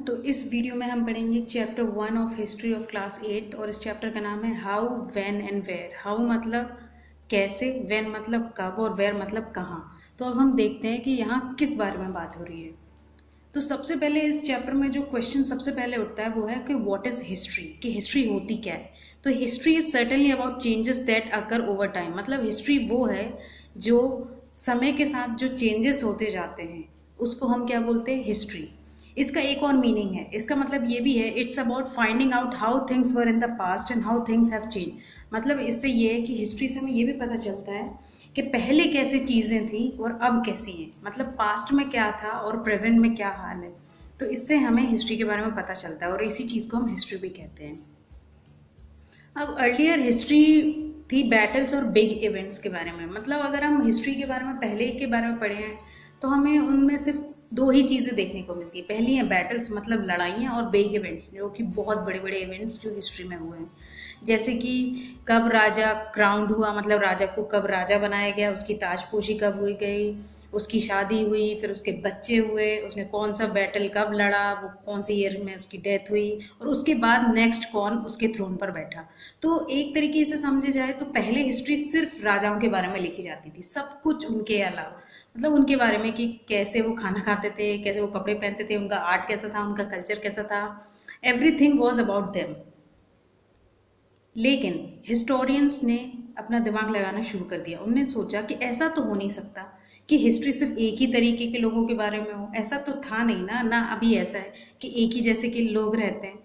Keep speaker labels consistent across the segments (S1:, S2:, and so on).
S1: तो इस वीडियो में हम पढ़ेंगे chapter 1 of history of class 8 और इस चैप्टर का नाम है how, when and where. How मतलब कैसे, व्हेन मतलब कब और वेयर मतलब कहाँ। तो अब हम देखते हैं कि यहाँ किस बारे में बात हो रही है। तो सबसे पहले इस चैप्टर में जो क्वेश्चन सबसे पहले उठता है वो है कि व्हाट इज हिस्ट्री, कि हिस्ट्री होती क्या है। तो history is certainly about changes that occur over time. मतलब हिस्ट्री वो है जो समय के साथ जो चेंजेस होते जाते हैं उसको हम क्या बोलते हैं, हिस्ट्री। इसका एक और मीनिंग है, इसका मतलब ये भी है, it's about finding out how things were in the past and how things have change. मतलब इससे ये है कि हिस्ट्री से हमें ये भी पता चलता है कि पहले कैसे चीज़ें थी और अब कैसी हैं। मतलब पास्ट में क्या था और प्रेजेंट में क्या हाल है। तो इससे हमें हिस्ट्री के बारे में पता चलता है और इसी चीज़ को हम हिस्ट्री भी कहते हैं। अब अर्लियर हिस्ट्री थी बैटल्स और बिग इवेंट्स के बारे में। मतलब अगर हम हिस्ट्री के बारे में पहले के बारे में पढ़े हैं तो हमें उनमें सिर्फ दो ही चीज़ें देखने को मिलती है। पहली है बैटल्स मतलब लड़ाइयाँ, और बिग इवेंट्स जो कि बहुत बड़े बड़े इवेंट्स जो हिस्ट्री में हुए हैं। जैसे कि कब राजा क्राउंड हुआ, मतलब राजा को कब राजा बनाया गया, उसकी ताजपोशी कब हुई गई, उसकी शादी हुई, फिर उसके बच्चे हुए, उसने कौन सा बैटल कब लड़ा, वो कौन से ईयर में उसकी डेथ हुई, और उसके बाद नेक्स्ट कौन उसके थ्रोन पर बैठा। तो एक तरीके से समझे जाए तो पहले हिस्ट्री सिर्फ राजाओं के बारे में लिखी जाती थी, सब कुछ उनके अलावा, मतलब उनके बारे में कि कैसे वो खाना खाते थे, कैसे वो कपड़े पहनते थे, उनका आर्ट कैसा था, उनका कल्चर कैसा था, एवरीथिंग वॉज अबाउट देम। लेकिन हिस्टोरियंस ने अपना दिमाग लगाना शुरू कर दिया। उनने सोचा कि ऐसा तो हो नहीं सकता कि हिस्ट्री सिर्फ एक ही तरीके के लोगों के बारे में हो। ऐसा तो था नहीं ना, ना अभी ऐसा है कि एक ही जैसे के लोग रहते हैं।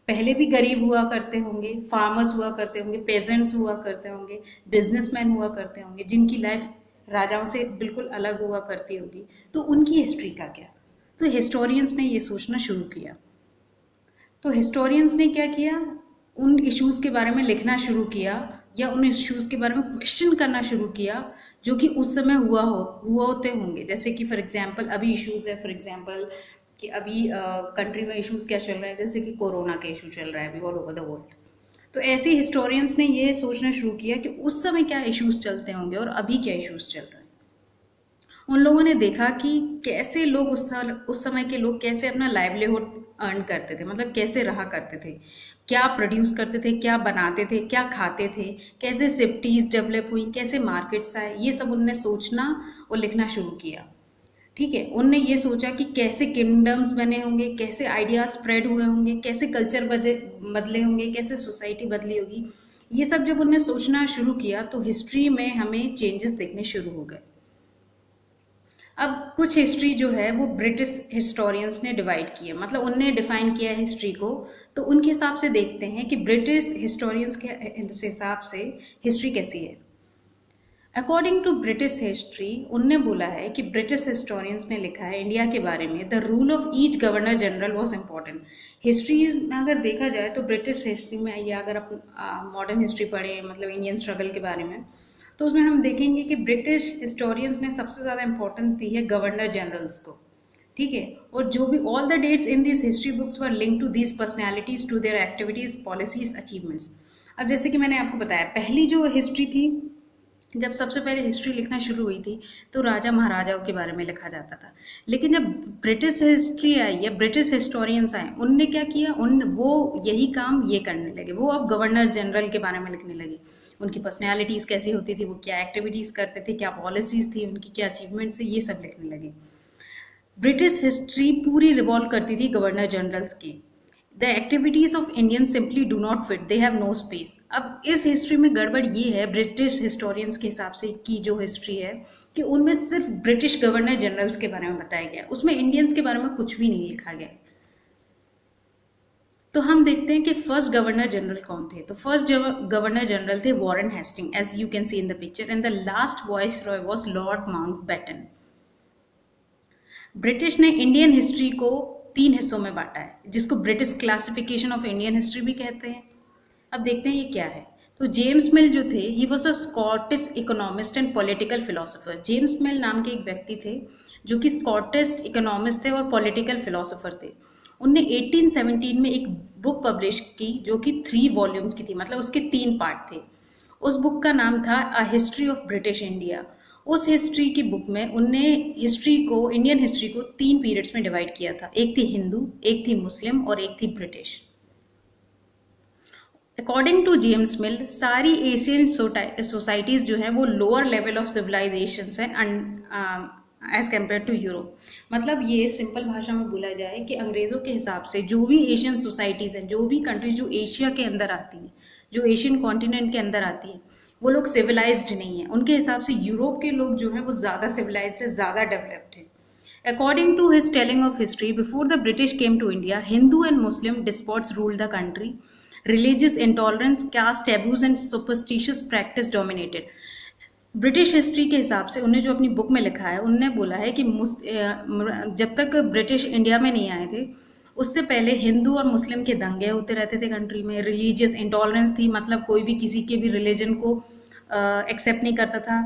S1: पहले भी गरीब हुआ करते होंगे, फार्मर्स हुआ करते होंगे, पेजेंट्स हुआ करते होंगे, बिजनेसमैन हुआ करते होंगे, जिनकी लाइफ राजाओं से बिल्कुल अलग हुआ करती होगी। तो उनकी हिस्ट्री का क्या। तो हिस्टोरियंस ने ये सोचना शुरू किया। तो हिस्टोरियंस ने क्या किया, उन इश्यूज़ के बारे में लिखना शुरू किया या उन इश्यूज़ के बारे में क्वेश्चन करना शुरू किया जो कि उस समय हुआ होते होंगे। जैसे कि फॉर एग्जांपल अभी इश्यूज़ है, फॉर एग्जांपल कि अभी कंट्री में इश्यूज़ क्या चल रहे हैं, जैसे कि कोरोना के इशू चल रहा है अभी ऑल ओवर द वर्ल्ड। तो ऐसे हिस्टोरियंस ने ये सोचना शुरू किया कि उस समय क्या इश्यूज़ चलते होंगे और अभी क्या इश्यूज़ चल रहे हैं। उन लोगों ने देखा कि कैसे लोग उस समय के लोग कैसे अपना लाइवलीहुड अर्न करते थे, मतलब कैसे रहा करते थे, क्या प्रोड्यूस करते थे, क्या बनाते थे, क्या खाते थे, कैसे सिटीज़ डेवलप हुई, कैसे मार्केट्स आए। ये सब उनने सोचना और लिखना शुरू किया। ठीक है, उनने ये सोचा कि कैसे किंगडम्स बने होंगे, कैसे आइडियाज स्प्रेड हुए होंगे, कैसे कल्चर बदले होंगे, कैसे सोसाइटी बदली होगी। ये सब जब उनने सोचना शुरू किया तो हिस्ट्री में हमें चेंजेस देखने शुरू हो गए। अब कुछ हिस्ट्री जो है वो ब्रिटिश हिस्टोरियंस ने डिवाइड की है, मतलब उनने डिफाइन किया है हिस्ट्री को। तो उनके हिसाब से देखते हैं कि ब्रिटिश हिस्टोरियंस के हिसाब से हिस्ट्री कैसी है। अकॉर्डिंग टू ब्रिटिश हिस्ट्री, उनने बोला है कि ब्रिटिश हिस्टोरियंस ने लिखा है इंडिया के बारे में, the rule of each governor general was important. History में अगर देखा जाए तो ब्रिटिश हिस्ट्री में, या अगर आप मॉडर्न हिस्ट्री पढ़ें मतलब इंडियन स्ट्रगल के बारे में, तो उसमें हम देखेंगे कि ब्रिटिश हिस्टोरियंस ने सबसे ज़्यादा इंपॉर्टेंस दी है गवर्नर जनरल्स को। ठीक है, और जो भी all the dates in this history books were link to this personalities, to their activities, policies, achievements. अब जैसे कि मैंने आपको बताया, पहली जो हिस्ट्री थी, जब सबसे पहले हिस्ट्री लिखना शुरू हुई थी तो राजा महाराजाओं के बारे में लिखा जाता था। लेकिन जब ब्रिटिश हिस्ट्री आई या ब्रिटिश हिस्टोरियंस आए, उनने क्या किया, वो यही काम ये करने लगे, वो अब गवर्नर जनरल के बारे में लिखने लगे। उनकी पर्सनैलिटीज़ कैसी होती थी, वो क्या एक्टिविटीज़ करते थे, क्या पॉलिसीज़ थी उनकी, क्या अचीवमेंट्स है, ये सब लिखने लगे। ब्रिटिश हिस्ट्री पूरी रिवॉल्व करती थी गवर्नर जनरल्स की। The activities of Indian simply do not fit, they have no space. अब इस हिस्ट्री में गड़बड़ ये है ब्रिटिश हिस्टोरियंस के हिसाब से की जो हिस्ट्री है, कि उनमें सिर्फ ब्रिटिश गवर्नर जनरल्स के बारे में बताया गया, उसमें इंडियंस के बारे में कुछ भी नहीं लिखा गया। तो हम देखते हैं कि फर्स्ट गवर्नर जनरल कौन थे। तो फर्स्ट गवर्नर जनरल थे Warren Hasting, as you can see in the picture, and the last viceroy was Lord Mountbatten. British ने इंडियन हिस्ट्री को 3 हिस्सों में बांटा है, जिसको British classification of Indian history भी कहते हैं। अब देखते हैं ये क्या है। तो जेम्स मिल जो थे, he was a Scottish economist and political philosopher. James मिल नाम के एक व्यक्ति थे जो कि स्कॉटिश इकोनॉमिस्ट थे और पॉलिटिकल फिलोसोफर थे। उनने 1817 में एक बुक पब्लिश की जो कि 3 वॉल्यूम्स की थी, मतलब उसके 3 पार्ट थे। उस बुक का नाम था a history of British India. उस हिस्ट्री की बुक में उनने हिस्ट्री को, इंडियन हिस्ट्री को 3 पीरियड्स में डिवाइड किया था। एक थी हिंदू, एक थी मुस्लिम और एक थी British. According to James Mill, सारी एशियन सोसाइटीज जो हैं वो लोअर लेवल ऑफ सिविलाइजेशन है एज कम्पेयर टू यूरोप। मतलब ये सिंपल भाषा में बोला जाए कि अंग्रेजों के हिसाब से जो भी एशियन सोसाइटीज हैं, जो भी कंट्रीज जो एशिया के अंदर आती हैं, जो एशियन कॉन्टिनेंट के अंदर आती हैं, वो लोग सिविलाइज्ड नहीं है। उनके हिसाब से यूरोप के लोग जो हैं वो ज़्यादा सिविलाइज्ड है, ज़्यादा डेवलप्ड है। According to his telling of history, before the British came to India, Hindu and Muslim despots ruled the country. Religious intolerance, caste taboos and superstitious practice dominated. British history के हिसाब से उन्हें जो अपनी book में लिखा है, उनने बोला है कि जब तक ब्रिटिश इंडिया में नहीं आए थे उससे पहले हिंदू और मुस्लिम के दंगे होते रहते थे कंट्री में। रिलीजियस इंटॉलरेंस थी, मतलब कोई भी किसी के भी रिलीजन को एक्सेप्ट नहीं करता था।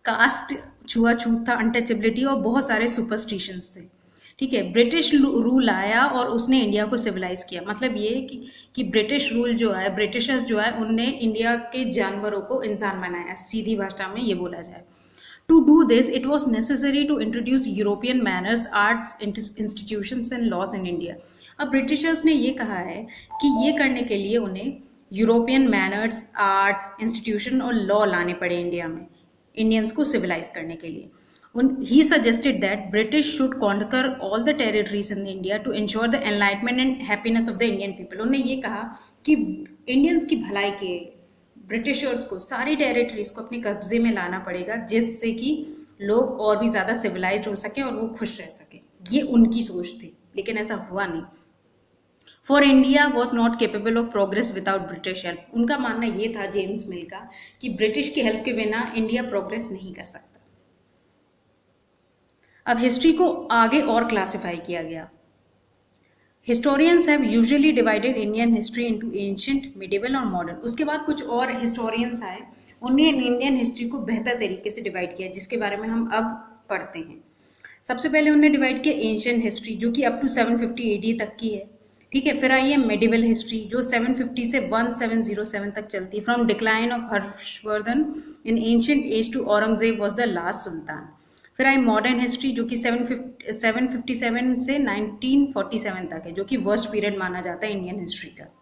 S1: कास्ट छुआछूत था, अनटचेबिलिटी और बहुत सारे सुपरस्टिशंस थे। ठीक है, ब्रिटिश रूल आया और उसने इंडिया को सिविलाइज किया। मतलब ये कि ब्रिटिश रूल जो है, ब्रिटिशर्स जो है, उनने इंडिया के जानवरों को इंसान बनाया, सीधी भाषा में ये बोला जाए। To do this it was necessary to introduce European manners, arts, institutions and laws in India. अब ब्रिटिशर्स ने ये कहा है कि ये करने के लिए उन्हें यूरोपियन मैनर्स, आर्ट्स, इंस्टीट्यूशन और लॉ लाने पड़े इंडिया में, इंडियंस को सिविलाइज करने के लिए। He suggested that British should conquer all the territories in India to ensure the enlightenment and happiness of the Indian people. उन्होंने ये कहा कि इंडियंस की भलाई के ब्रिटिशर्स को सारी टेरिटरीज को अपने कब्जे में लाना पड़ेगा, जिससे कि लोग और भी ज़्यादा सिविलाइज्ड हो सके और वो खुश रह सके। ये उनकी सोच थी, लेकिन ऐसा हुआ नहीं। For India was not capable of progress without British help. उनका मानना ये था, जेम्स मिल का, कि ब्रिटिश की हेल्प के बिना इंडिया प्रोग्रेस नहीं कर सकता। अब हिस्ट्री को आगे और क्लासिफाई किया गया। Historians have usually divided Indian history into ancient, medieval और मॉडर्न। उसके बाद कुछ और हिस्टोरियंस आए, उन्होंने इंडियन हिस्ट्री को बेहतर तरीके से डिवाइड किया, जिसके बारे में हम अब पढ़ते हैं। सबसे पहले उन्होंने डिवाइड किया एंशिएंट हिस्ट्री, जो कि अप टू 750 AD तक की है। ठीक है, फिर आई है मेडिवल हिस्ट्री, जो 750 से 1707 तक चलती है। From decline of Harshavardhan in ancient age to Aurangzeb was the last sultan. फिर आई मॉडर्न हिस्ट्री, जो कि 757 से 1947 तक है, जो कि वर्स्ट पीरियड माना जाता है इंडियन हिस्ट्री का।